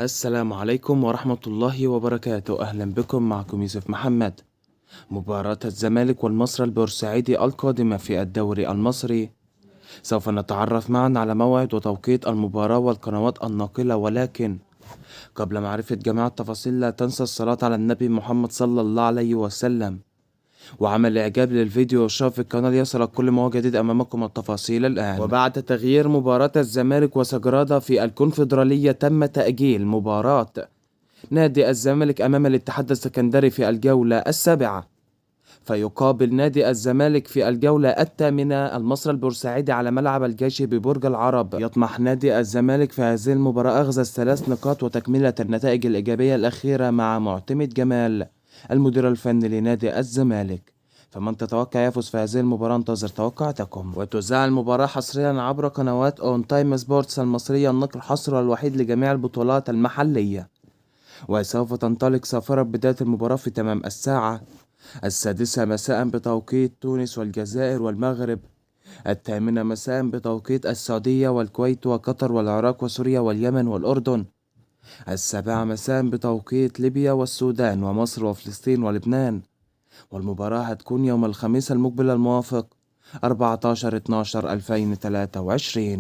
السلام عليكم ورحمة الله وبركاته. أهلا بكم، معكم يوسف محمد. مباراة الزمالك والمصري البورسعيدي القادمة في الدوري المصري، سوف نتعرف معا على موعد وتوقيت المباراة والقنوات الناقلة، ولكن قبل معرفة جميع التفاصيل لا تنسى الصلاة على النبي محمد صلى الله عليه وسلم وعمل إعجاب للفيديو والاشتراك في القناة ليصلك كل ما هو جديد. أمامكم التفاصيل الآن. وبعد تغيير مباراة الزمالك وسجرادة في الكونفدرالية، تم تأجيل مباراة نادي الزمالك أمام الاتحاد السكندري في الجولة السابعة، فيقابل نادي الزمالك في الجولة الثامنة المصري البورسعيدي على ملعب الجيش ببرج العرب. يطمح نادي الزمالك في هذه المباراة أخذ الثلاث نقاط وتكملة النتائج الإيجابية الأخيرة مع معتمد جمال المدير الفني لنادي الزمالك. فمن تتوقع يفوز في هذه المباراة؟ انتظر توقعاتكم. وتذاع المباراة حصريا عبر قنوات اون تايم سبورتس المصرية، النقل الحصري الوحيد لجميع البطولات المحلية. وسوف تنطلق سافرة بداية المباراة في تمام الساعة 6 مساء بتوقيت تونس والجزائر والمغرب، 8 مساء بتوقيت السعودية والكويت وقطر والعراق وسوريا واليمن والأردن، 7 مساء بتوقيت ليبيا والسودان ومصر وفلسطين ولبنان. والمباراة هتكون يوم الخميس المقبل الموافق 14/12/2023.